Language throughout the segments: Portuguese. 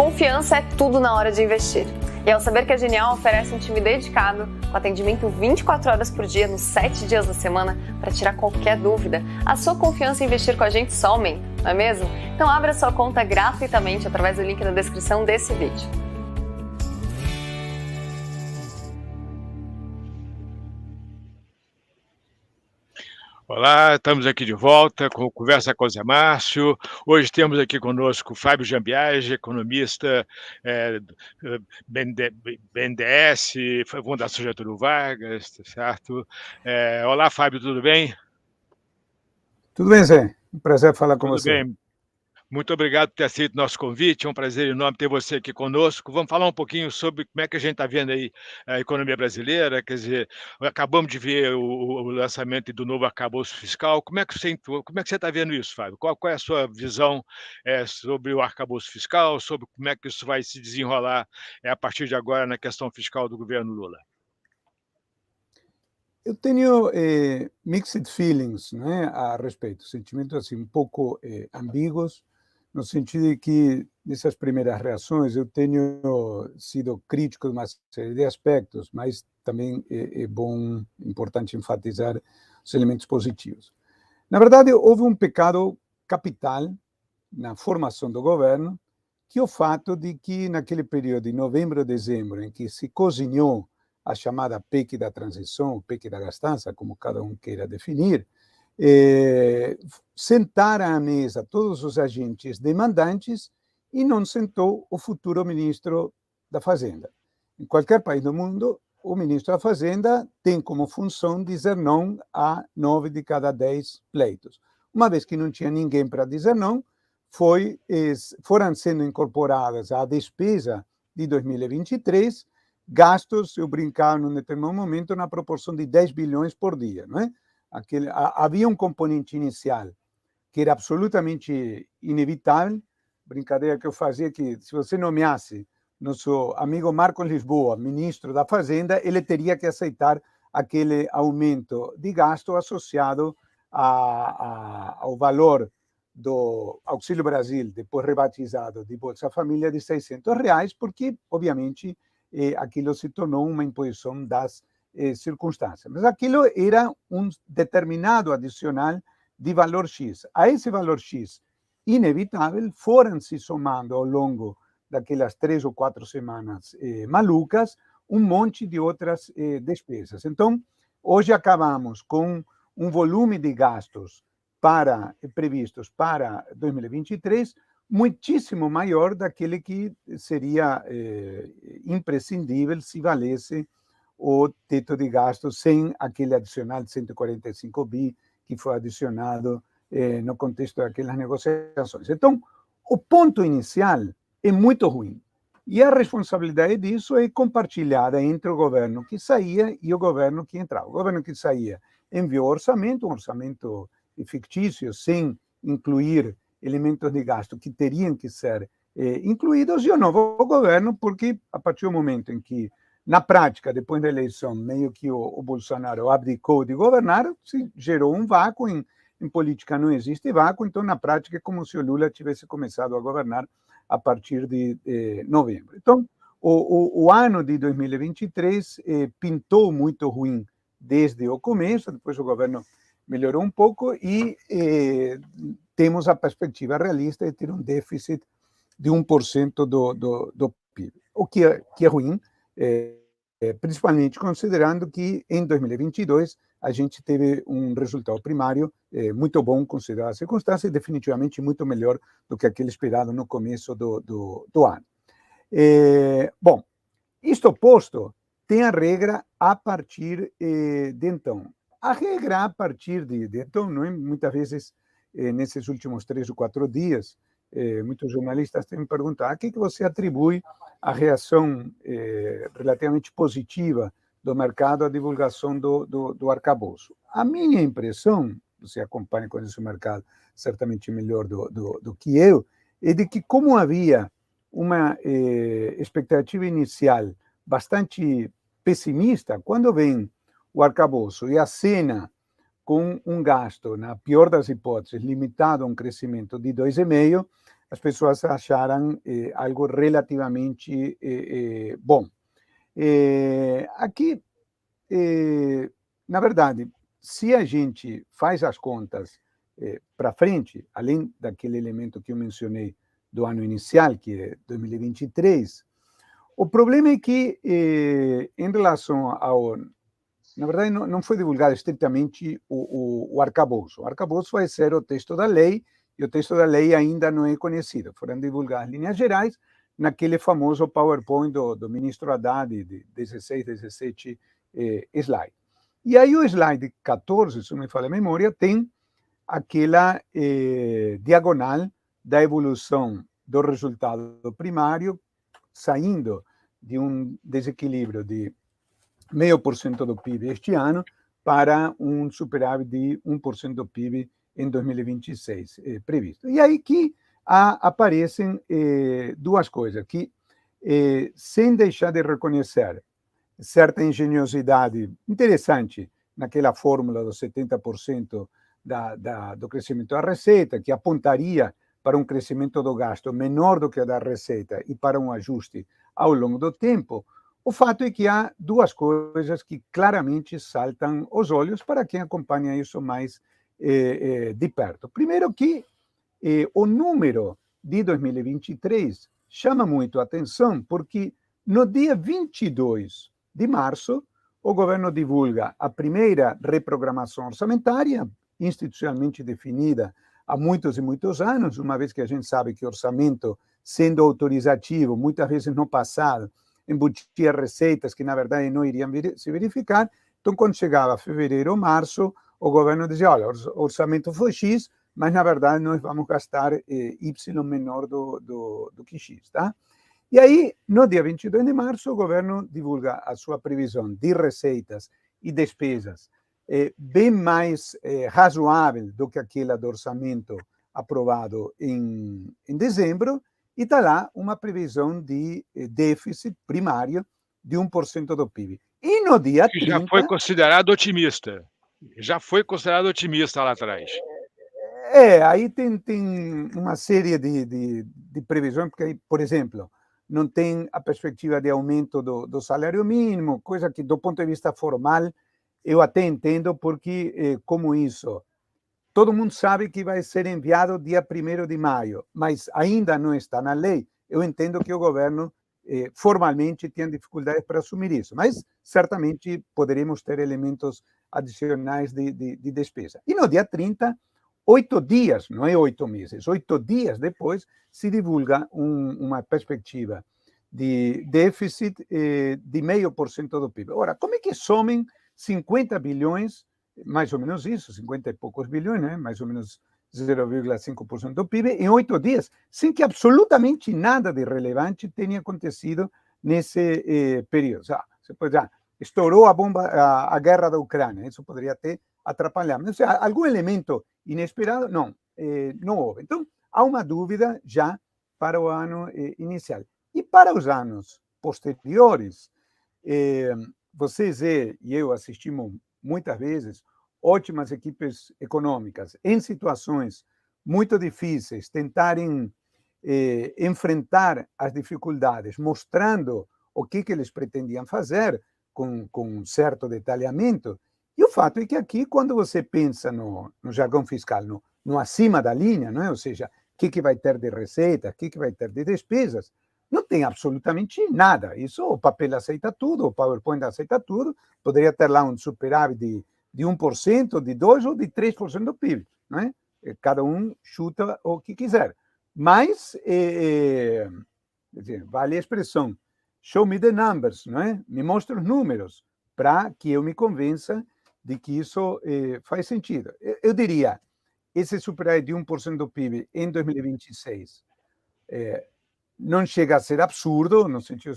Confiança é tudo na hora de investir. E ao saber que a Genial oferece um time dedicado, com atendimento 24 horas por dia, nos 7 dias da semana, para tirar qualquer dúvida, a sua confiança em investir com a gente só aumenta, não é mesmo? Então abra sua conta gratuitamente através do link na descrição desse vídeo. Olá, estamos aqui de volta com Conversa com o Zé Márcio. Hoje temos aqui conosco o Fábio Jambiage, economista BNDES, Fundação Getúlio Vargas, tá certo? Olá, Fábio, tudo bem? Tudo bem, Zé. Um prazer falar com você. Tudo bem. Muito obrigado por ter aceito o nosso convite, é um prazer enorme ter você aqui conosco. Vamos falar um pouquinho sobre como é que a gente está vendo aí a economia brasileira, quer dizer, acabamos de ver o lançamento do novo arcabouço fiscal. Como é que você está vendo isso, Fábio? Qual é a sua visão sobre o arcabouço fiscal, sobre como é que isso vai se desenrolar a partir de agora na questão fiscal do governo Lula? Eu tenho mixed feelings, né, a respeito, sentimentos assim, um pouco ambíguos, no sentido de que, nessas primeiras reações, eu tenho sido crítico de uma série de aspectos, mas também é bom, importante enfatizar os elementos positivos. Na verdade, houve um pecado capital na formação do governo, que é o fato de que, naquele período de novembro a dezembro, em que se cozinhou a chamada PEC da transição, PEC da gastança, como cada um queira definir, sentaram à mesa todos os agentes demandantes e não sentou o futuro ministro da Fazenda. Em qualquer país do mundo, o ministro da Fazenda tem como função dizer não a 9 de cada 10 pleitos. Uma vez que não tinha ninguém para dizer não, foram sendo incorporadas à despesa de 2023 gastos, eu brincava num determinado momento, na proporção de 10 bilhões por dia. Não é? Havia um componente inicial que era absolutamente inevitável, brincadeira que eu fazia, que se você nomeasse nosso amigo Marcos Lisboa ministro da Fazenda, ele teria que aceitar aquele aumento de gasto associado ao valor do Auxílio Brasil, depois rebatizado de Bolsa Família, de R$600, porque, obviamente, aquilo se tornou uma imposição das circunstâncias. Mas aquilo era um determinado adicional de valor X. A esse valor X inevitável foram se somando ao longo daquelas 3 ou 4 semanas malucas um monte de outras despesas. Então, hoje acabamos com um volume de gastos previstos para 2023 muitíssimo maior daquele que seria imprescindível se valesse o teto de gastos sem aquele adicional de 145 bi que foi adicionado no contexto daquelas negociações. Então, o ponto inicial é muito ruim. E a responsabilidade disso é compartilhada entre o governo que saía e o governo que entrava. O governo que saía enviou um orçamento fictício, sem incluir elementos de gasto que teriam que ser incluídos, e o novo governo, porque a partir do momento em que, na prática, depois da eleição, meio que o Bolsonaro abdicou de governar, se gerou um vácuo. Em política não existe vácuo, então, na prática, é como se o Lula tivesse começado a governar a partir de novembro. Então, o ano de 2023 pintou muito ruim desde o começo, depois o governo melhorou um pouco e temos a perspectiva realista de ter um déficit de 1% do PIB, o que é ruim, principalmente considerando que em 2022 a gente teve um resultado primário muito bom, considerado as circunstâncias, e definitivamente muito melhor do que aquele esperado no começo do ano. Bom, isto posto, tem a regra a partir de então. A regra a partir de então, não é? Muitas vezes, nesses últimos 3 ou 4 dias, muitos jornalistas têm me perguntado a que você atribui a reação relativamente positiva do mercado à divulgação do arcabouço. A minha impressão, você acompanha com esse mercado certamente melhor do que eu, é de que, como havia uma expectativa inicial bastante pessimista, quando vem o arcabouço e acena com um gasto, na pior das hipóteses, limitado a um crescimento de 2,5%, as pessoas acharam algo relativamente bom. Aqui, na verdade, se a gente faz as contas para frente, além daquele elemento que eu mencionei do ano inicial, que é 2023, o problema é que, em relação ao... Na verdade, não foi divulgado estritamente o arcabouço. O arcabouço vai ser o texto da lei, e o texto da lei ainda não é conhecido. Foram divulgadas linhas gerais naquele famoso PowerPoint do ministro Haddad, de 16, 17 slides. E aí o slide 14, se não me falha a memória, tem aquela diagonal da evolução do resultado primário, saindo de um desequilíbrio de 0,5% do PIB este ano para um superávit de 1% do PIB em 2026 previsto. E aí que aparecem duas coisas, que sem deixar de reconhecer certa engenhosidade interessante naquela fórmula dos 70% do crescimento da receita, que apontaria para um crescimento do gasto menor do que o da receita e para um ajuste ao longo do tempo. O fato é que há duas coisas que claramente saltam aos olhos para quem acompanha isso mais de perto. Primeiro que o número de 2023 chama muito a atenção, porque no dia 22 de março, o governo divulga a primeira reprogramação orçamentária, institucionalmente definida há muitos e muitos anos, uma vez que a gente sabe que o orçamento, sendo autorizativo, muitas vezes no passado, embutia receitas que, na verdade, não iriam se verificar. Então, quando chegava fevereiro ou março, o governo dizia, olha, o orçamento foi X, mas, na verdade, nós vamos gastar Y menor do que X, tá? E aí, no dia 22 de março, o governo divulga a sua previsão de receitas e despesas bem mais razoável do que aquela do orçamento aprovado em dezembro, e está lá uma previsão de déficit primário de 1% do PIB. E no dia 30... Já foi considerado otimista. Já foi considerado otimista lá atrás. Aí tem uma série de previsões, porque, aí, por exemplo, não tem a perspectiva de aumento do salário mínimo, coisa que, do ponto de vista formal, eu até entendo, porque, como isso, todo mundo sabe que vai ser enviado dia 1º de maio, mas ainda não está na lei. Eu entendo que o governo, formalmente, tem dificuldades para assumir isso, mas certamente poderemos ter elementos adicionais de despesa. E no dia 30, 8 dias, não é 8 meses, 8 dias depois, se divulga uma perspectiva de déficit de 0,5% do PIB. Ora, como é que somem 50 bilhões, mais ou menos isso, 50 e poucos bilhões, né? Mais ou menos 0,5% do PIB, em 8 dias, sem que absolutamente nada de relevante tenha acontecido nesse período? Você pode dizer, estourou a guerra da Ucrânia, isso poderia até atrapalhar. Mas, algum elemento inesperado? Não, não houve. Então, há uma dúvida já para o ano inicial. E para os anos posteriores, vocês e eu assistimos muitas vezes ótimas equipes econômicas em situações muito difíceis tentarem enfrentar as dificuldades, mostrando o que eles pretendiam fazer com certo detalhamento. E o fato é que aqui, quando você pensa no jargão fiscal, no acima da linha, não é? Ou seja, o que vai ter de receita, o que vai ter de despesas, não tem absolutamente nada. Isso, o papel aceita tudo, o PowerPoint aceita tudo, poderia ter lá um superávit de 1%, de 2% ou de 3% do PIB. Não é? Cada um chuta o que quiser. Mas, vale a expressão, show me the numbers, não é? Me mostra os números, para que eu me convença de que isso faz sentido. Eu diria, esse superávit de 1% do PIB em 2026 não chega a ser absurdo, no sentido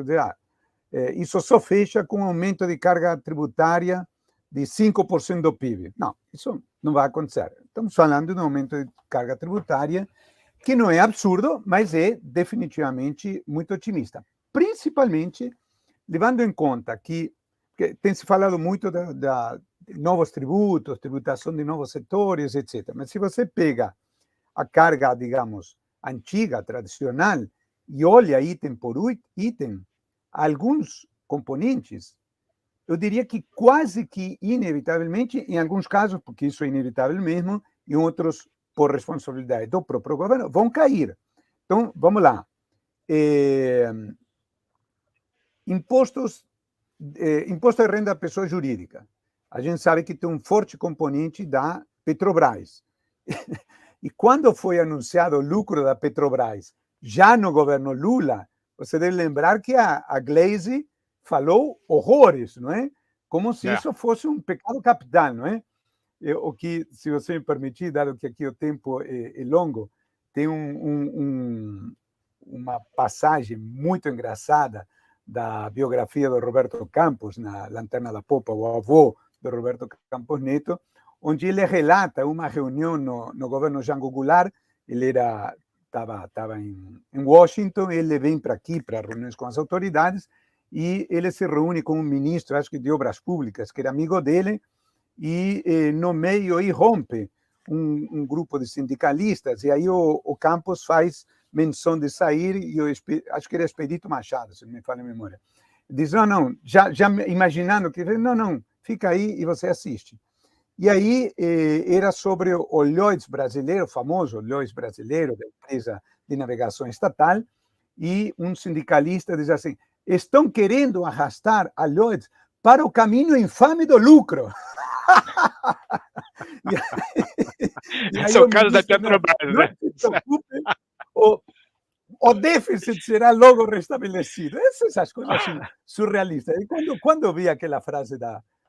de isso só fecha com um aumento de carga tributária de 5% do PIB. Não, isso não vai acontecer. Estamos falando de um aumento de carga tributária que não é absurdo, mas é definitivamente muito otimista. Principalmente levando em conta que tem se falado muito de novos tributos, tributação de novos setores, etc. Mas se você pega a carga, digamos, antiga, tradicional, e olha item por item, alguns componentes, eu diria que quase que inevitavelmente, em alguns casos, porque isso é inevitável mesmo, em outros, por responsabilidade do próprio governo, vão cair. Então, vamos lá. Imposto de renda à pessoa jurídica. A gente sabe que tem um forte componente da Petrobras. E quando foi anunciado o lucro da Petrobras, já no governo Lula, você deve lembrar que a Glaze falou horrores, não é? Como se isso fosse um pecado capital, não é? O que, se você me permitir, dado que aqui o tempo é longo, tem uma passagem muito engraçada da biografia do Roberto Campos, na Lanterna da Popa, o avô do Roberto Campos Neto, onde ele relata uma reunião no governo Jango Goulart. Ele estava em Washington, ele vem para aqui para reuniões com as autoridades, e ele se reúne com um ministro, acho que de Obras Públicas, que era amigo dele, e no meio aí rompe um grupo de sindicalistas, e aí o Campos faz menção de sair, e acho que era Expedito Machado, se não me falha a memória. Diz, não, já imaginando que, não, fica aí e você assiste. E aí era sobre o Lloyds brasileiro, o famoso Lloyds brasileiro, da empresa de navegação estatal, e um sindicalista diz assim, estão querendo arrastar a Lloyds para o caminho infame do lucro. Esse é o caso da Petrobras, né? Não se preocupe, o déficit será logo restabelecido. Essas coisas assim, surrealistas. E quando eu vi aquela frase,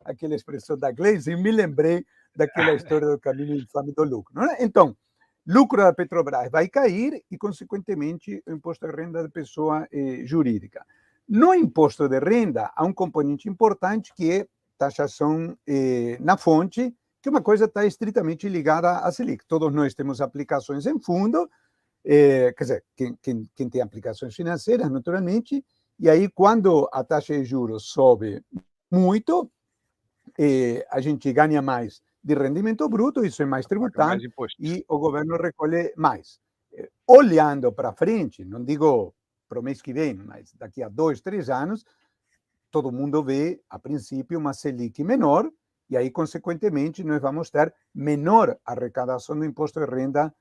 aquela expressão da Glaze, me lembrei daquela história do caminho infame do lucro. Não é? Então, lucro da Petrobras vai cair e, consequentemente, o imposto de renda da pessoa jurídica. No imposto de renda, há um componente importante que é taxação na fonte, que é uma coisa está estritamente ligada à Selic. Todos nós temos aplicações em fundo, quer dizer, quem tem aplicações financeiras, naturalmente, e aí quando a taxa de juros sobe muito, a gente ganha mais de rendimento bruto, isso é mais tributado, e o governo recolhe mais. Olhando para frente, não digo para o mês que vem, mas daqui a 2, 3 anos, todo mundo vê, a princípio, uma Selic menor, e aí, consequentemente, nós vamos ter menor arrecadação do imposto de renda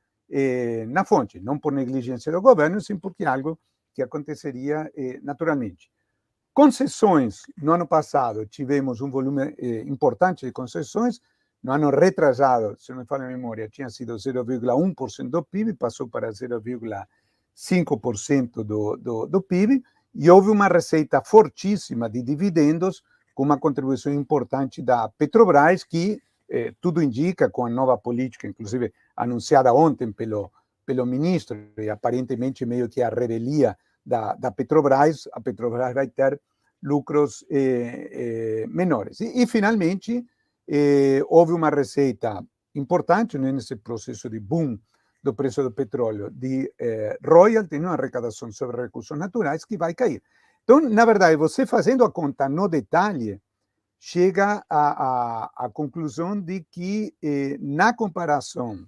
na fonte, não por negligência do governo, sim porque é algo que aconteceria naturalmente. Concessões, no ano passado, tivemos um volume importante de concessões, no ano retrasado, se não me falha a memória, tinha sido 0,1% do PIB, passou para 0,5% do PIB, e houve uma receita fortíssima de dividendos, com uma contribuição importante da Petrobras, que tudo indica, com a nova política, inclusive anunciada ontem pelo ministro, e aparentemente meio que a revelia da Petrobras, a Petrobras vai ter lucros menores. E finalmente, houve uma receita importante nesse processo de boom do preço do petróleo, de royalty, uma arrecadação sobre recursos naturais, que vai cair. Então, na verdade, você fazendo a conta no detalhe, chega à conclusão de que, na comparação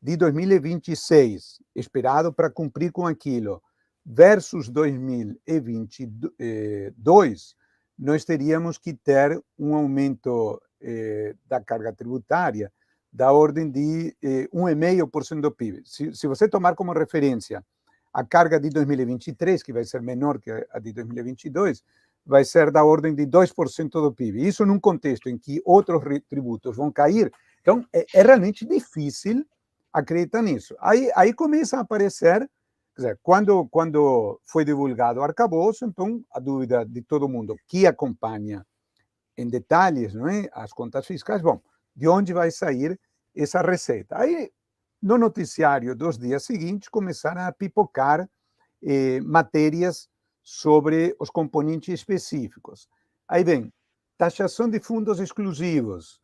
de 2026, esperado para cumprir com aquilo, versus 2022, nós teríamos que ter um aumento da carga tributária da ordem de 1,5% do PIB. Se você tomar como referência a carga de 2023, que vai ser menor que a de 2022, vai ser da ordem de 2% do PIB. Isso num contexto em que outros tributos vão cair. Então, é realmente difícil acreditar nisso. Aí começa a aparecer, quer dizer, quando foi divulgado o arcabouço, então a dúvida de todo mundo que acompanha em detalhes, não é, as contas fiscais, bom, de onde vai sair essa receita? Aí, no noticiário dos dias seguintes, começaram a pipocar matérias sobre os componentes específicos. Aí vem, taxação de fundos exclusivos.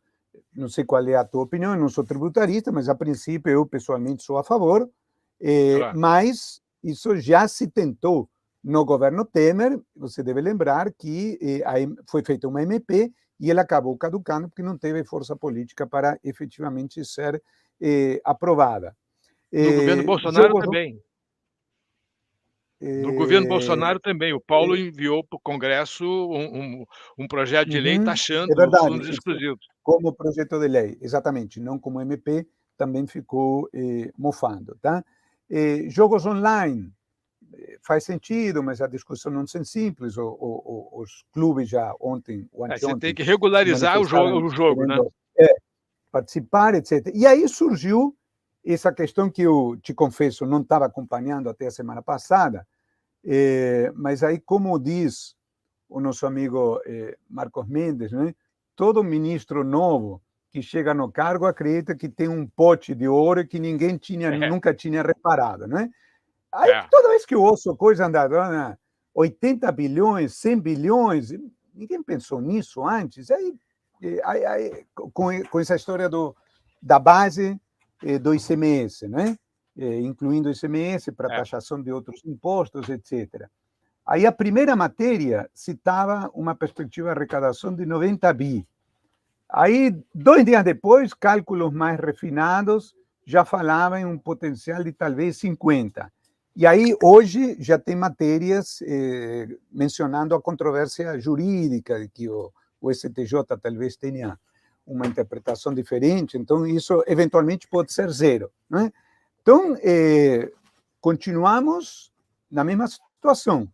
Não sei qual é a tua opinião, eu não sou tributarista, mas a princípio eu pessoalmente sou a favor, claro. Mas isso já se tentou no governo Temer. Você deve lembrar que foi feita uma MP e ela acabou caducando porque não teve força política para efetivamente ser aprovada. No governo Bolsonaro também. No governo Bolsonaro também, o Paulo enviou para o Congresso um projeto de lei É taxando os verdade, fundos isso exclusivos. como projeto de lei, exatamente, não como MP, também ficou mofando, tá? Jogos online, faz sentido, mas a discussão não é simples. Os clubes já ontem ou Você tem anteontem que se regularizar manifestaram o jogo, né? querendo participar, etc. E aí surgiu essa questão que eu te confesso não estava acompanhando até a semana passada, mas aí, como diz o nosso amigo Marcos Mendes, né? Todo ministro novo que chega no cargo acredita que tem um pote de ouro que ninguém nunca tinha reparado, né? Aí, toda vez que eu ouço coisa andando, 80 bilhões, 100 bilhões, ninguém pensou nisso antes. Aí com essa história da base do ICMS, né? Incluindo o ICMS para taxação de outros impostos, etc. Aí a primeira matéria citava uma perspectiva de arrecadação de 90 bi. Aí, 2 dias depois, cálculos mais refinados já falavam em um potencial de talvez 50. E aí, hoje, já tem matérias mencionando a controvérsia jurídica, de que o STJ talvez tenha uma interpretação diferente, então isso eventualmente pode ser zero. Né? Então, continuamos na mesma situação.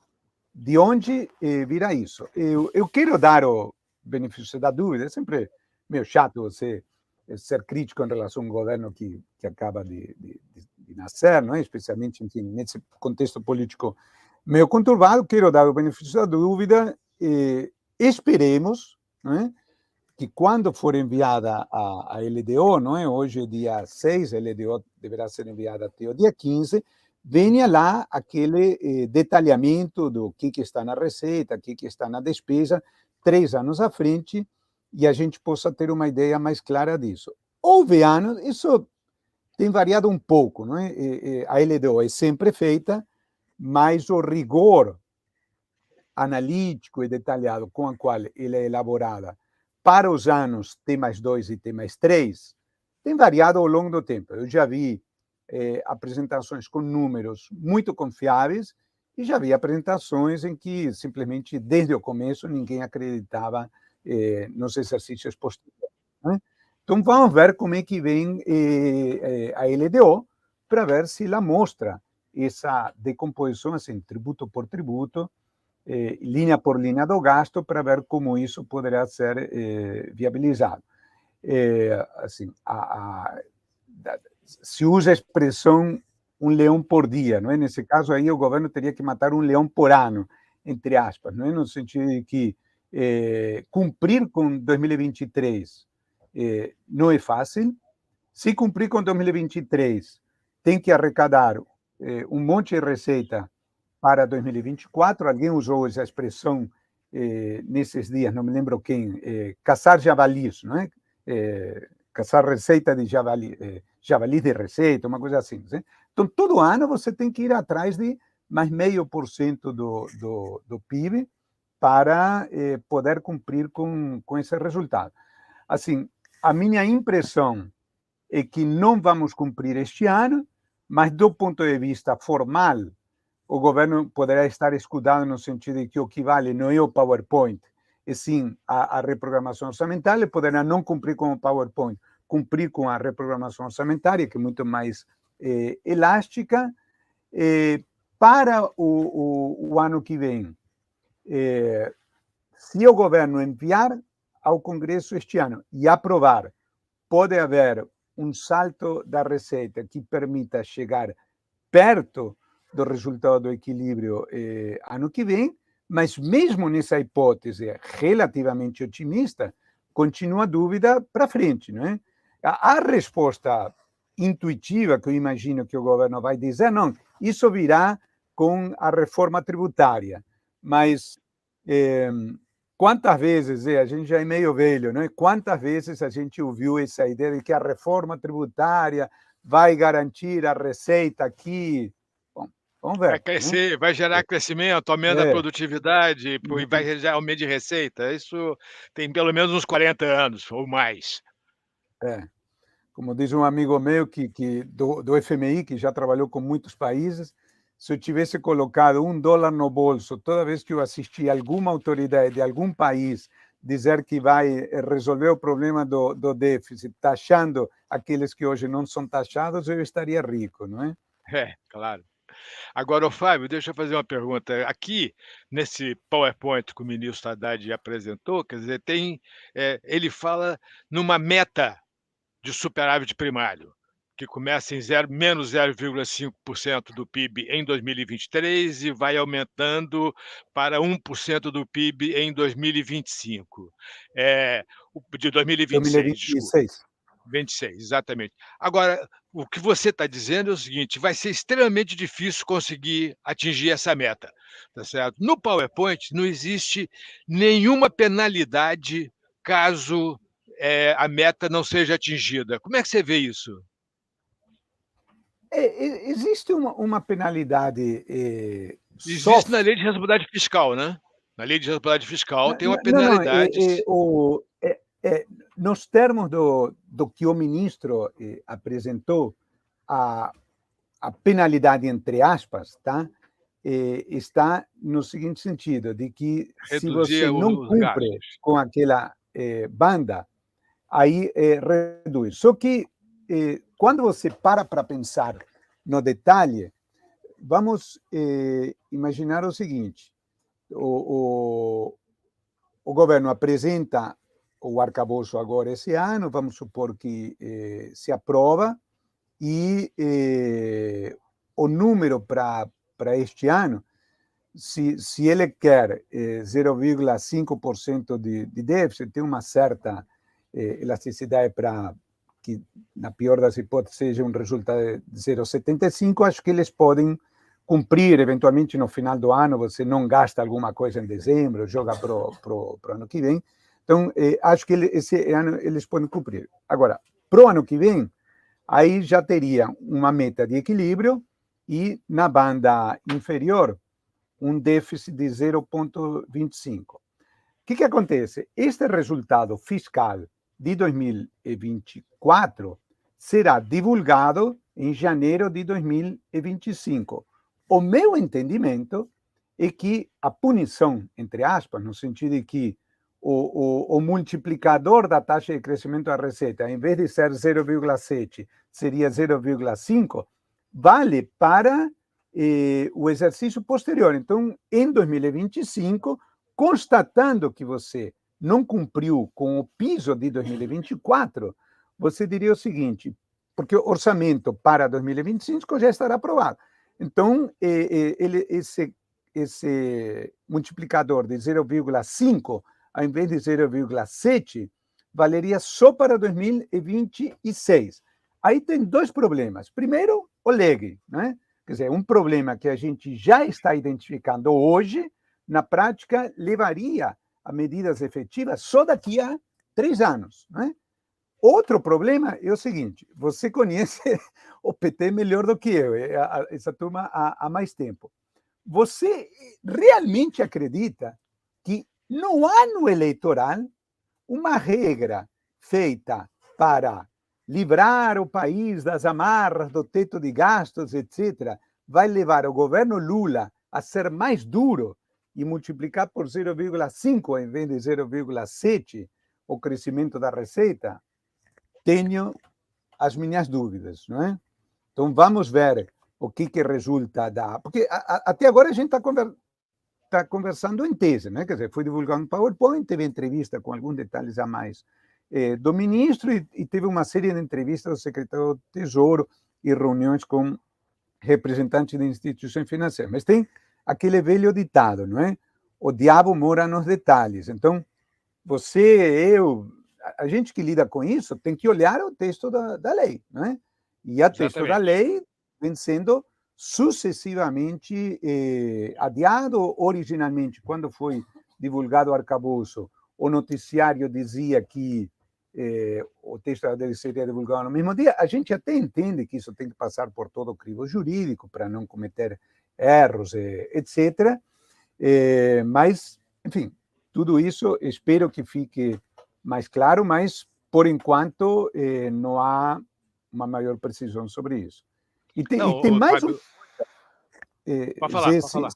De onde virá isso? Eu quero dar o benefício da dúvida, é sempre meio chato você ser crítico em relação a um governo que acaba de nascer, não é? Especialmente, enfim, nesse contexto político meio conturbado. Quero dar o benefício da dúvida, esperemos, não é? Que quando for enviada a LDO, não é? Hoje é dia 6, a LDO deverá ser enviada até o dia 15, venha lá aquele detalhamento do que está na receita, o que está na despesa, 3 anos à frente, e a gente possa ter uma ideia mais clara disso. Houve anos, isso tem variado um pouco, não é? A LDO é sempre feita, mas o rigor analítico e detalhado com o qual ela é elaborada para os anos T+2 e T+3 tem variado ao longo do tempo. Eu já vi apresentações com números muito confiáveis e já vi apresentações em que simplesmente desde o começo ninguém acreditava nos exercícios posteriores. Né? Então vamos ver como é que vem a LDO para ver se ela mostra essa decomposição assim, tributo por tributo, linha por linha do gasto, para ver como isso poderá ser viabilizado. Assim, se usa a expressão um leão por dia, não é? Nesse caso aí o governo teria que matar um leão por ano, entre aspas, não é? No sentido de que cumprir com 2023 não é fácil. Se cumprir com 2023, tem que arrecadar um monte de receita para 2024. Alguém usou essa expressão nesses dias, não me lembro quem, caçar javalis, não é? Caçar receita de javali de receita, uma coisa assim. Né? Então, todo ano você tem que ir atrás de mais 0,5% do PIB para poder cumprir com esse resultado. Assim, a minha impressão é que não vamos cumprir este ano, mas do ponto de vista formal, o governo poderá estar escudado no sentido de que o que vale não é o PowerPoint, e sim a reprogramação orçamentária. Ele poderá não cumprir com o PowerPoint, cumprir com a reprogramação orçamentária, que é muito mais elástica. Para o ano que vem, se o governo enviar ao Congresso este ano e aprovar, pode haver um salto da receita que permita chegar perto do resultado do equilíbrio ano que vem, mas mesmo nessa hipótese relativamente otimista, continua a dúvida para frente, não é? A resposta intuitiva que eu imagino que o governo vai dizer, não, isso virá com a reforma tributária, mas quantas vezes, a gente já é meio velho, né? Quantas vezes a gente ouviu essa ideia de que a reforma tributária vai garantir a receita aqui? Bom, vamos ver. Vai crescer, vai gerar crescimento, aumenta a produtividade e vai gerar aumento de receita. Isso tem pelo menos uns 40 anos ou mais. Como diz um amigo meu do FMI, que já trabalhou com muitos países, se eu tivesse colocado $1 no bolso toda vez que eu assisti alguma autoridade de algum país dizer que vai resolver o problema do déficit, taxando aqueles que hoje não são taxados, eu estaria rico, não é? É, claro. Agora, ô Fábio, deixa eu fazer uma pergunta. Aqui, nesse PowerPoint que o ministro Haddad apresentou, quer dizer, ele fala numa meta de superávit primário, que começa em menos 0,5% do PIB em 2023 e vai aumentando para 1% do PIB em 2025. De 2026, desculpa. 2026. 26, exatamente. Agora, o que você está dizendo é o seguinte: vai ser extremamente difícil conseguir atingir essa meta, tá certo? No PowerPoint não existe nenhuma penalidade caso a meta não seja atingida. Como é que você vê isso? Existe uma penalidade Existe soft. na lei de responsabilidade fiscal, né? Na lei de responsabilidade fiscal tem uma Não, não, penalidade. nos termos do que o ministro apresentou, a penalidade, entre aspas, tá? Está no seguinte sentido, de que se Reduzir você não os cumpre gastos. com aquela banda, aí reduz. Só que quando você para pensar no detalhe, vamos imaginar o seguinte: o governo apresenta o arcabouço agora esse ano, vamos supor que se aprova, e o número para este ano, se ele quer 0,5% de déficit, tem uma certa elasticidade para que, na pior das hipóteses, seja um resultado de 0,75, acho que eles podem cumprir, eventualmente no final do ano, você não gasta alguma coisa em dezembro, joga para o ano que vem. Então, acho que esse ano eles podem cumprir. Agora, para o ano que vem, aí já teria uma meta de equilíbrio e, na banda inferior, um déficit de 0,25. O que acontece? Este resultado fiscal de 2024 será divulgado em janeiro de 2025. O meu entendimento é que a punição, entre aspas, no sentido de que o multiplicador da taxa de crescimento da receita, em vez de ser 0,7, seria 0,5, vale para o exercício posterior. Então, em 2025, constatando que você não cumpriu com o piso de 2024, você diria o seguinte, porque o orçamento para 2025 já estará aprovado. Então, esse multiplicador de 0,5, ao invés de 0,7, valeria só para 2026. Aí tem dois problemas. Primeiro, o lag, né? Quer dizer, um problema que a gente já está identificando hoje, na prática, levaria a medidas efetivas só daqui a 3 anos, né? Outro problema é o seguinte: você conhece o PT melhor do que eu, essa turma há mais tempo. Você realmente acredita que no ano eleitoral uma regra feita para livrar o país das amarras do teto de gastos, etc., vai levar o governo Lula a ser mais duro e multiplicar por 0,5 em vez de 0,7 o crescimento da receita? Tenho as minhas dúvidas, não é? Então, vamos ver o que resulta da... Porque até agora a gente está conversando em tese, né? Quer dizer, foi divulgado um PowerPoint, teve entrevista com alguns detalhes a mais do ministro e teve uma série de entrevistas do secretário do Tesouro e reuniões com representantes de instituições financeiras. Mas tem aquele velho ditado, não é? O diabo mora nos detalhes. Então, você, eu, a gente que lida com isso tem que olhar o texto da lei, não é? E o texto da lei vem sendo sucessivamente adiado. Originalmente, quando foi divulgado o arcabouço, o noticiário dizia que o texto da lei seria divulgado no mesmo dia. A gente até entende que isso tem que passar por todo o crivo jurídico para não cometer erros, etc. Mas, enfim, tudo isso espero que fique mais claro, mas, por enquanto, não há uma maior precisão sobre isso. E tem mais Pode falar, Zé, pode falar.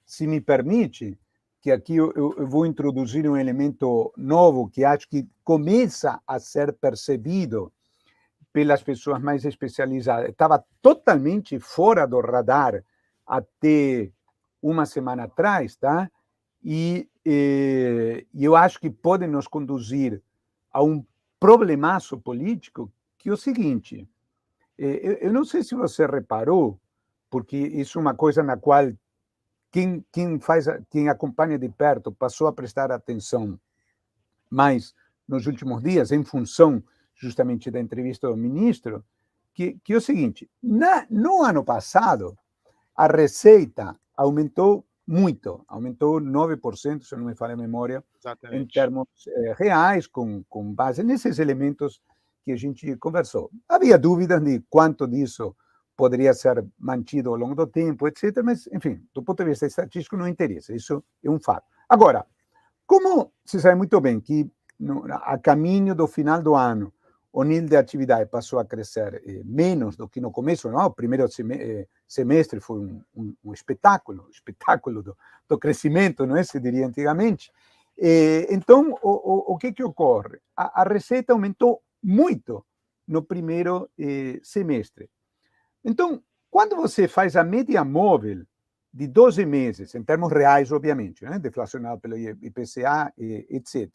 se me permite, que aqui eu vou introduzir um elemento novo que acho que começa a ser percebido pelas pessoas mais especializadas. Estava totalmente fora do radar até uma semana atrás, tá? E eu acho que pode nos conduzir a um problemaço político, que é o seguinte: eu não sei se você reparou, porque isso é uma coisa na qual quem acompanha de perto passou a prestar atenção mais nos últimos dias, em função justamente da entrevista do ministro, que é o seguinte: no ano passado, a receita aumentou muito, aumentou 9%, se não me falha a memória, em Exatamente. termos reais, com base nesses elementos que a gente conversou. Havia dúvidas de quanto disso poderia ser mantido ao longo do tempo, etc., mas, enfim, do ponto de vista estatístico, não interessa, isso é um fato. Agora, como se sabe muito bem que a caminho do final do ano, o nível de atividade passou a crescer menos do que no começo, não? O primeiro semestre foi um espetáculo do crescimento, não é? Se diria antigamente. Então, o que ocorre? A receita aumentou muito no primeiro semestre. Então, quando você faz a média móvel de 12 meses, em termos reais, obviamente, né? Deflacionado pelo IPCA, etc.,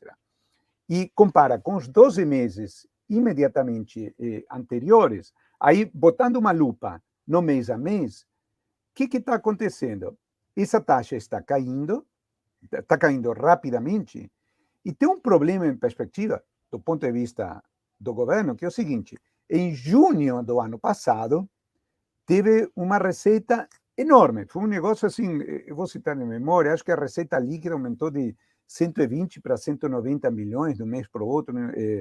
e compara com os 12 meses imediatamente anteriores, aí, botando uma lupa no mês a mês, o que está acontecendo? Essa taxa está caindo rapidamente, e tem um problema em perspectiva, do ponto de vista do governo, que é o seguinte: em junho do ano passado, teve uma receita enorme. Foi um negócio assim, eu vou citar de memória, acho que a receita líquida aumentou de 120 para 190 milhões de um mês para o outro,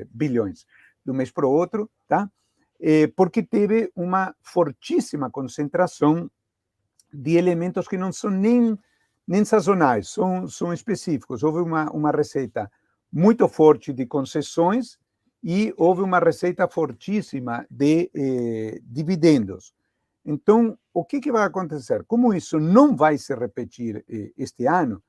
bilhões de um mês para o outro, tá? Porque teve uma fortíssima concentração de elementos que não são nem sazonais, são específicos. Houve uma receita muito forte de concessões e houve uma receita fortíssima de dividendos. Então, o que vai acontecer? Como isso não vai se repetir este ano,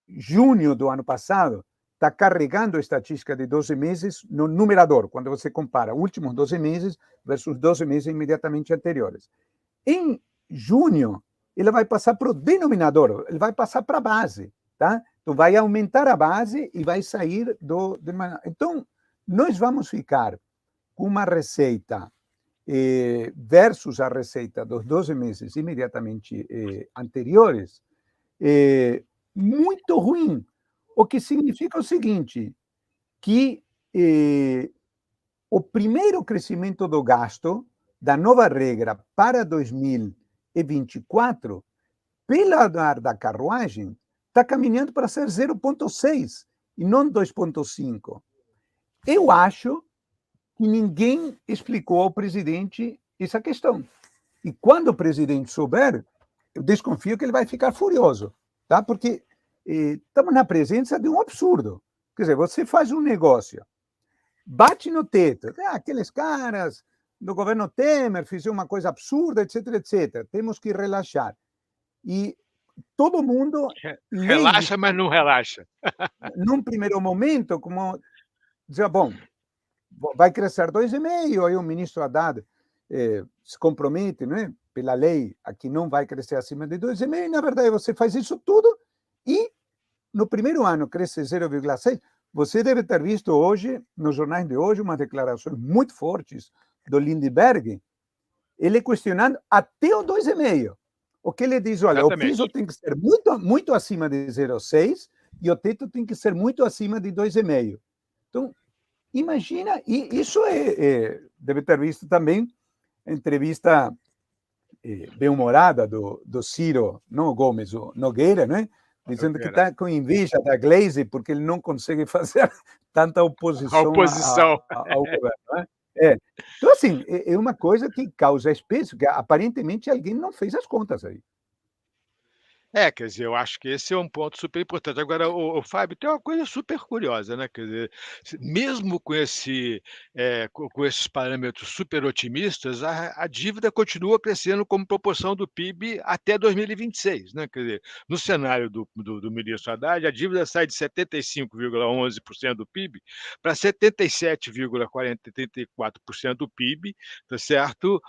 junho do ano passado está carregando a estatística de 12 meses no numerador, quando você compara últimos 12 meses versus 12 meses imediatamente anteriores. Em junho, ele vai passar para o denominador, ele vai passar para a base, tá? Então, vai aumentar a base e vai sair do... Então, nós vamos ficar com uma receita versus a receita dos 12 meses imediatamente anteriores, muito ruim. O que significa o seguinte, que o primeiro crescimento do gasto da nova regra para 2024, pela andar da carruagem, está caminhando para ser 0,6 e não 2,5. Eu acho que ninguém explicou ao presidente essa questão. E quando o presidente souber, eu desconfio que ele vai ficar furioso, tá? Porque estamos na presença de um absurdo. Quer dizer, você faz um negócio, bate no teto, aqueles caras do governo Temer fizeram uma coisa absurda, etc., etc. Temos que relaxar. E todo mundo relaxa, mas não relaxa. Num primeiro momento, como dizer, bom, vai crescer 2,5%, aí o ministro Haddad se compromete, né, pela lei, a que não vai crescer acima de 2,5%, e na verdade você faz isso tudo e no primeiro ano cresce 0,6%. Você deve ter visto hoje, nos jornais de hoje, umas declarações muito fortes do Lindbergh, ele questionando até o 2,5%. O que ele diz, olha, Exatamente. O piso tem que ser muito, muito acima de 0,6% e o teto tem que ser muito acima de 2,5%. Então, imagina, e isso deve ter visto também a entrevista bem-humorada do Ciro, não Gomes, o Nogueira, né? Dizendo que está com inveja da Glaze porque ele não consegue fazer tanta oposição ao governo. Né? Então, assim, é uma coisa que causa espécie, que aparentemente alguém não fez as contas aí. Quer dizer, eu acho que esse é um ponto super importante. Agora, o Fábio, tem uma coisa super curiosa, né, quer dizer, mesmo com com esses parâmetros super otimistas, a dívida continua crescendo como proporção do PIB até 2026, né, quer dizer, no cenário do ministro Haddad, a dívida sai de 75,11% do PIB para 77,84% do PIB, tá certo?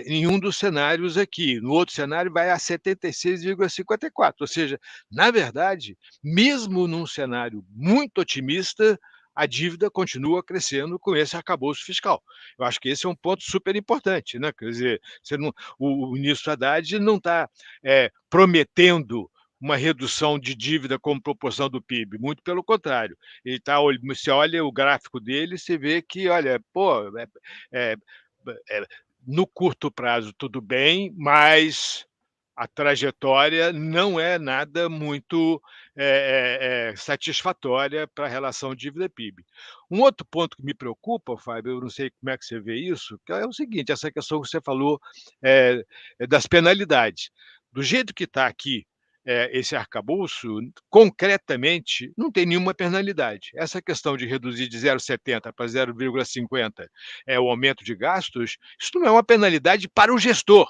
Em um dos cenários aqui. No outro cenário vai a 76,54, ou seja, na verdade, mesmo num cenário muito otimista, a dívida continua crescendo com esse arcabouço fiscal. Eu acho que esse é um ponto super importante, né, quer dizer, você não o ministro Haddad não está prometendo uma redução de dívida como proporção do PIB, muito pelo contrário, ele tá você olha o gráfico dele, você vê que, olha, pô, eh eh no curto prazo, tudo bem, mas a trajetória não é nada muito satisfatória para a relação dívida-PIB. Um outro ponto que me preocupa, Fábio, eu não sei como é que você vê isso, que é o seguinte: essa questão que você falou das penalidades. Do jeito que está aqui esse arcabouço, concretamente, não tem nenhuma penalidade. Essa questão de reduzir de 0,70 para 0,50 o aumento de gastos, isso não é uma penalidade para o gestor.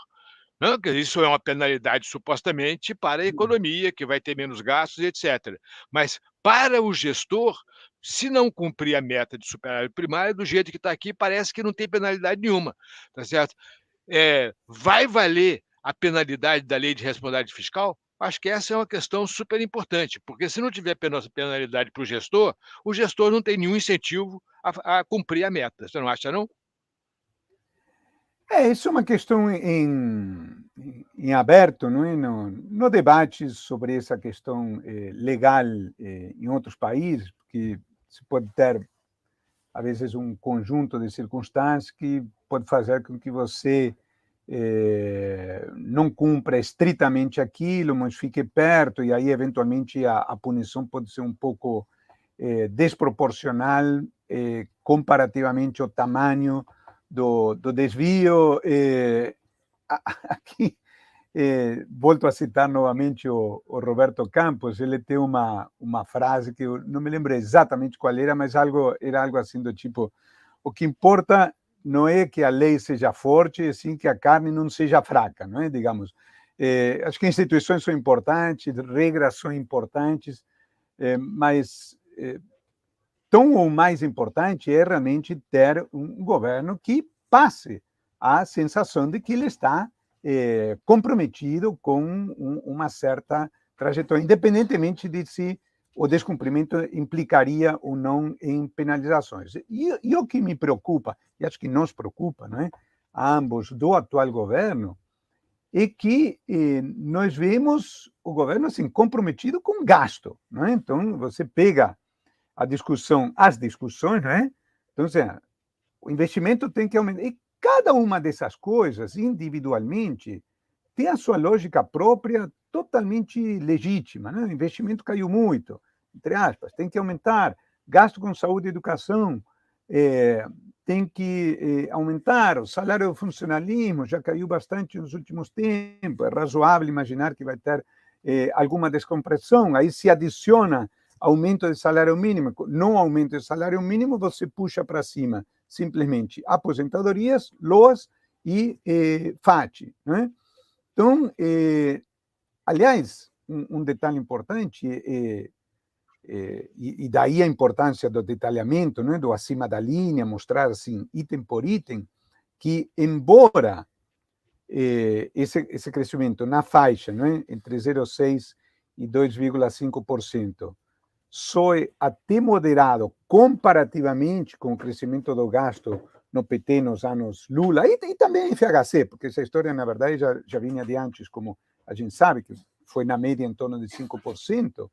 Não, quer dizer, isso é uma penalidade supostamente para a economia, que vai ter menos gastos, etc. Mas para o gestor, se não cumprir a meta de superávit primário, do jeito que está aqui, parece que não tem penalidade nenhuma, tá certo? Vai valer a penalidade da lei de responsabilidade fiscal? Acho que essa é uma questão super importante, porque se não tiver penalidade para o gestor não tem nenhum incentivo a cumprir a meta. Você não acha, não? Isso é uma questão em aberto, não é? No debate sobre essa questão legal em outros países, porque se pode ter, às vezes, um conjunto de circunstâncias que pode fazer com que você não cumpra estritamente aquilo, mas fique perto, e aí, eventualmente, a punição pode ser um pouco desproporcional comparativamente ao tamanho do desvio. Aqui, volto a citar novamente o Roberto Campos, ele tem uma frase que eu não me lembro exatamente qual era, mas era algo assim do tipo: o que importa não é que a lei seja forte, e sim que a carne não seja fraca, não é? Digamos, acho que instituições são importantes, regras são importantes, mas tão ou mais importante é realmente ter um governo que passe a sensação de que ele está comprometido com uma certa trajetória, independentemente de se o descumprimento implicaria ou não em penalizações. E o que me preocupa, e acho que nos preocupa, não é, a ambos do atual governo, é que nós vemos o governo assim, comprometido com gasto. Não é? Então, você pega as discussões, né? Então, o investimento tem que aumentar. E cada uma dessas coisas, individualmente, tem a sua lógica própria, totalmente legítima. Né? O investimento caiu muito, entre aspas, tem que aumentar. Gasto com saúde e educação, tem que aumentar. O salário do funcionalismo já caiu bastante nos últimos tempos. É razoável imaginar que vai ter alguma descompressão. Aí se adiciona aumento do salário mínimo. Não aumento do salário mínimo, você puxa para cima simplesmente aposentadorias, LOAS e FAT. Né? Então, aliás, um detalhe importante, e daí a importância do detalhamento, né, do acima da linha, mostrar assim, item por item, que embora esse crescimento na faixa, né, entre 0,6% e 2,5%, soe até moderado comparativamente com o crescimento do gasto no PT nos anos Lula, e também em FHC, porque essa história, na verdade, já vinha de antes, como a gente sabe, que foi na média em torno de 5%.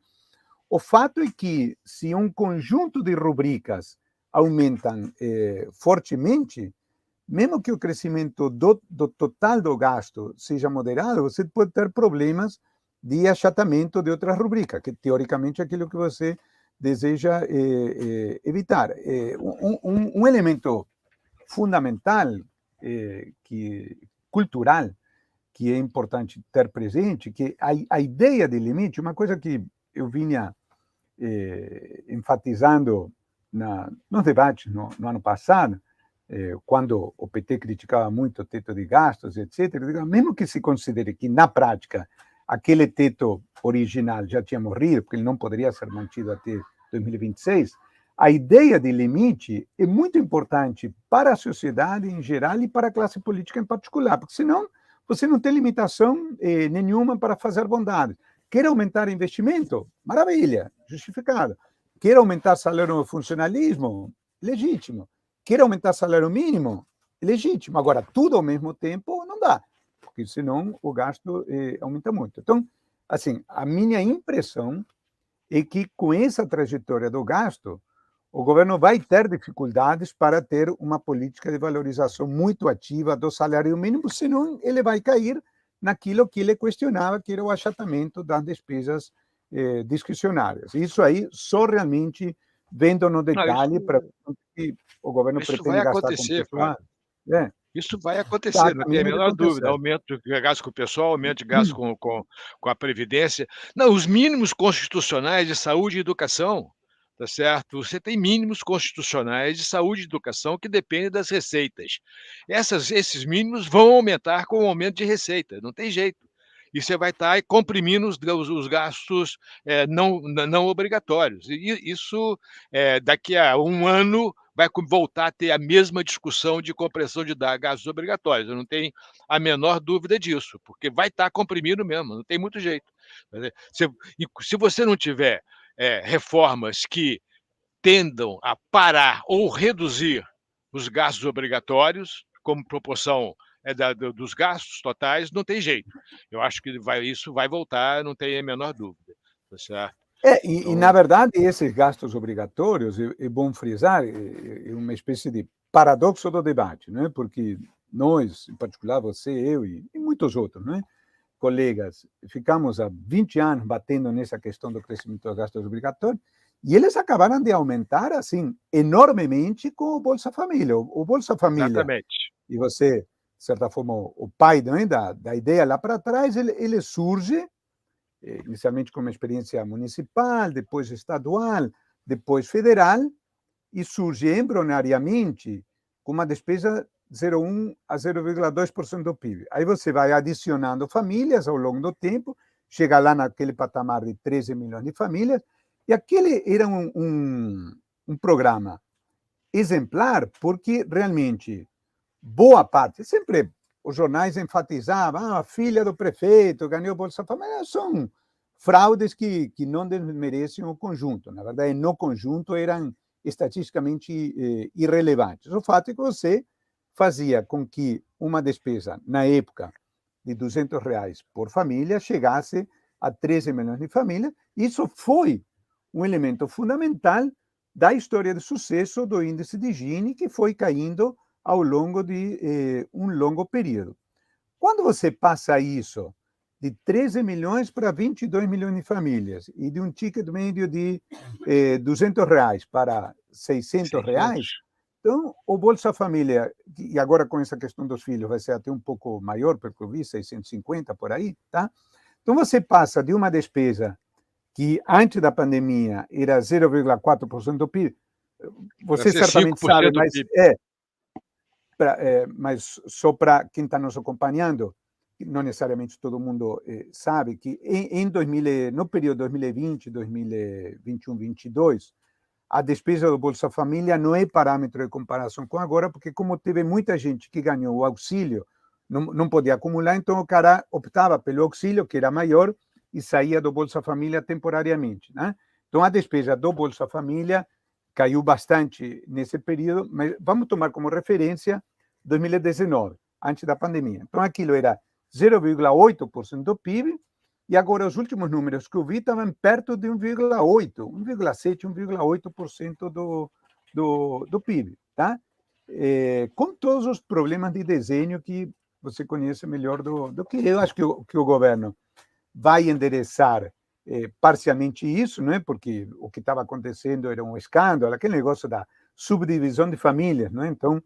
O fato é que, se um conjunto de rubricas aumentam fortemente, mesmo que o crescimento do total do gasto seja moderado, você pode ter problemas de achatamento de outras rubricas, que teoricamente é aquilo que você deseja evitar. Um elemento fundamental, cultural, que é importante ter presente, que a ideia de limite, uma coisa que eu vinha enfatizando nos debates no ano passado, quando o PT criticava muito o teto de gastos, etc., mesmo que se considere que, na prática, aquele teto original já tinha morrido, porque ele não poderia ser mantido até 2026, a ideia de limite é muito importante para a sociedade em geral e para a classe política em particular, porque senão você não tem limitação nenhuma para fazer bondade. Quer aumentar investimento? Maravilha, justificado. Quer aumentar salário no funcionalismo? Legítimo. Quer aumentar salário mínimo? Legítimo. Agora, tudo ao mesmo tempo não dá, porque senão o gasto aumenta muito. Então, assim, a minha impressão é que com essa trajetória do gasto, o governo vai ter dificuldades para ter uma política de valorização muito ativa do salário mínimo, senão ele vai cair naquilo que ele questionava, que era o achatamento das despesas discricionárias. Isso aí só realmente vendo no detalhe para que o governo pretende gastar com o pessoal. Isso vai acontecer, não tem a menor dúvida. Aumento de gasto com o pessoal, aumento de gasto com a Previdência. Não, os mínimos constitucionais de saúde e educação, tá certo? Você tem mínimos constitucionais de saúde e educação que dependem das receitas. Esses mínimos vão aumentar com o aumento de receita, não tem jeito. E você vai estar comprimindo os gastos não obrigatórios. E isso, daqui a um ano, vai voltar a ter a mesma discussão de compressão de gastos obrigatórios. Eu não tenho a menor dúvida disso, porque vai estar comprimindo mesmo, não tem muito jeito. Se você não tiver reformas que tendam a parar ou reduzir os gastos obrigatórios, como proporção dos gastos totais, não tem jeito. Eu acho que isso vai voltar, não tem a menor dúvida. Tá certo? E, na verdade, esses gastos obrigatórios, é bom frisar, é uma espécie de paradoxo do debate, não é? Porque nós, em particular você, eu e muitos outros, não é? Colegas, ficamos há 20 anos batendo nessa questão do crescimento dos gastos obrigatórios, e eles acabaram de aumentar, assim, enormemente com o Bolsa Família. O Bolsa Família, exatamente. E você, de certa forma, o pai, não é? da ideia lá para trás, ele surge inicialmente com uma experiência municipal, depois estadual, depois federal, e surge embrionariamente com uma despesa 0,1 a 0,2% do PIB. Aí você vai adicionando famílias ao longo do tempo, chega lá naquele patamar de 13 milhões de famílias, e aquele era um programa exemplar, porque realmente boa parte, sempre os jornais enfatizavam, a filha do prefeito ganhou Bolsa Família, são fraudes que não desmerecem o conjunto. Na verdade, no conjunto eram estatisticamente irrelevantes. O fato é que você fazia com que uma despesa, na época, de R$ 200 por família, chegasse a 13 milhões de famílias. Isso foi um elemento fundamental da história de sucesso do índice de Gini, que foi caindo ao longo de um longo período. Quando você passa isso de 13 milhões para 22 milhões de famílias e de um ticket médio de R$ 200 para R$ 600, então o Bolsa Família, e agora com essa questão dos filhos vai ser até um pouco maior, porque eu vi 650 por aí, tá? Então você passa de uma despesa que antes da pandemia era 0,4% do PIB, você certamente sabe, mas só para quem está nos acompanhando, não necessariamente todo mundo sabe que no período 2020, 2021, 2022, a despesa do Bolsa Família não é parâmetro de comparação com agora, porque como teve muita gente que ganhou o auxílio, não podia acumular, então o cara optava pelo auxílio, que era maior, e saía do Bolsa Família temporariamente, né? Então a despesa do Bolsa Família caiu bastante nesse período, mas vamos tomar como referência 2019, antes da pandemia. Então aquilo era 0,8% do PIB, e agora os últimos números que eu vi estavam perto de 1,8%, 1,7%, 1,8% do PIB, tá? Com todos os problemas de desenho que você conhece melhor do que eu. Acho que o governo vai endereçar parcialmente isso, não é? Porque o que estava acontecendo era um escândalo, aquele negócio da subdivisão de famílias, não é? Então,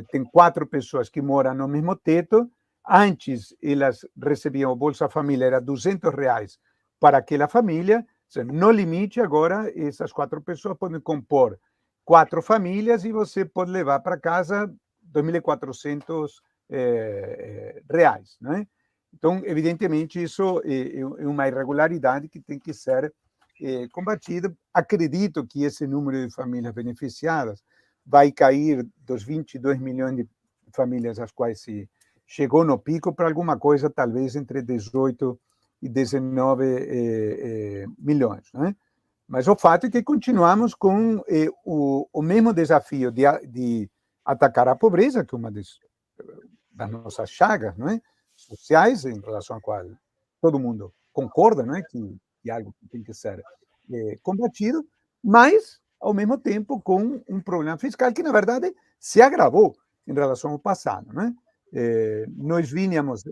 tem 4 pessoas que moram no mesmo teto, Antes, elas recebiam o Bolsa Família, era R$200 para aquela família. No limite, agora, essas 4 pessoas podem compor 4 famílias e você pode levar para casa R$2.400, né? Então, evidentemente, isso é uma irregularidade que tem que ser combatida. Acredito que esse número de famílias beneficiadas vai cair dos 22 milhões de famílias às quais se chegou no pico para alguma coisa, talvez, entre 18 e 19 milhões, né? Mas o fato é que continuamos com o mesmo desafio de atacar a pobreza, que é uma das nossas chagas, não é? Sociais, em relação à qual todo mundo concorda, não é? Que é algo que tem que ser combatido, mas, ao mesmo tempo, com um problema fiscal que, na verdade, se agravou em relação ao passado, não é? Nós vínhamos...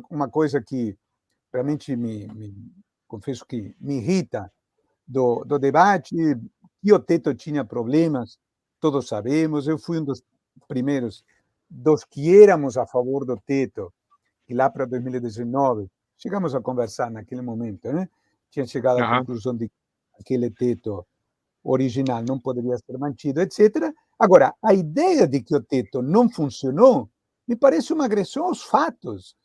Uma coisa que realmente confesso que me irrita do debate, que o teto tinha problemas, todos sabemos. Eu fui um dos primeiros dos que éramos a favor do teto, e lá para 2019 chegamos a conversar naquele momento, né? Tinha chegado à conclusão de que aquele teto original não poderia ser mantido, etc. Agora, a ideia de que o teto não funcionou me parece uma agressão aos fatos.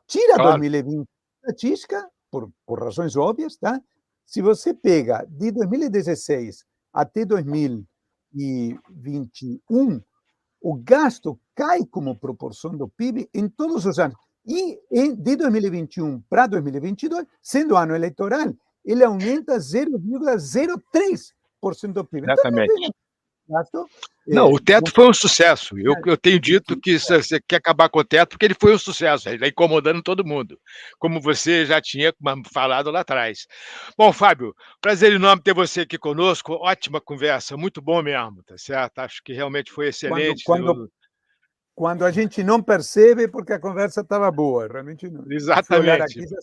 Tira 2020 da estatística, por razões óbvias, tá? Se você pega de 2016 até 2021, o gasto cai como proporção do PIB em todos os anos. E de 2021 para 2022, sendo ano eleitoral, ele aumenta 0,03% do PIB. Exatamente. Então, não, o teto foi um sucesso. Eu tenho dito que você quer acabar com o teto porque ele foi um sucesso. Ele está incomodando todo mundo, como você já tinha falado lá atrás. Bom, Fábio, prazer enorme ter você aqui conosco. Ótima conversa, muito bom mesmo, tá certo? Acho que realmente foi excelente. Quando a gente não percebe, porque a conversa estava boa, realmente não. Exatamente. Aqui, já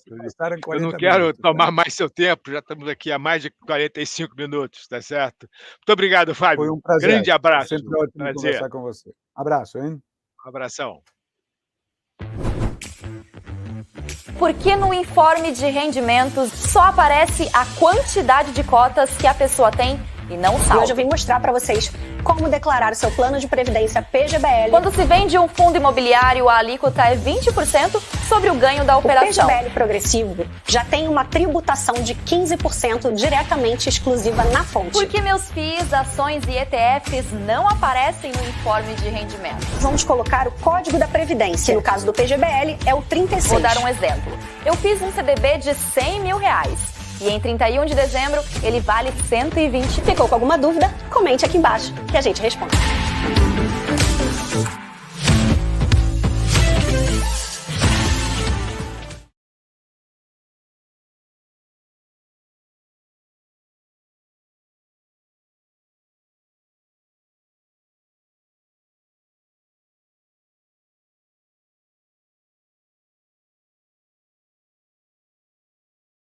eu não quero tomar mais seu tempo, já estamos aqui há mais de 45 minutos, tá certo? Muito obrigado, Fábio. Foi um prazer. Grande abraço. Sempre ótimo conversar com você. Abraço, hein? Um abração. Por que no informe de rendimentos só aparece a quantidade de cotas que a pessoa tem e não o saldo? Hoje eu vim mostrar para vocês como declarar o seu plano de previdência PGBL. Quando se vende um fundo imobiliário, a alíquota é 20% sobre o ganho da operação. O PGBL progressivo já tem uma tributação de 15% diretamente exclusiva na fonte. Por que meus FIIs, ações e ETFs não aparecem no informe de rendimentos? Vamos colocar o código da Previdência, que no caso do PGBL é o 36. Vou dar um exemplo. Eu fiz um CDB de R$100 mil. E em 31 de dezembro, ele vale 120. Ficou com alguma dúvida? Comente aqui embaixo que a gente responde.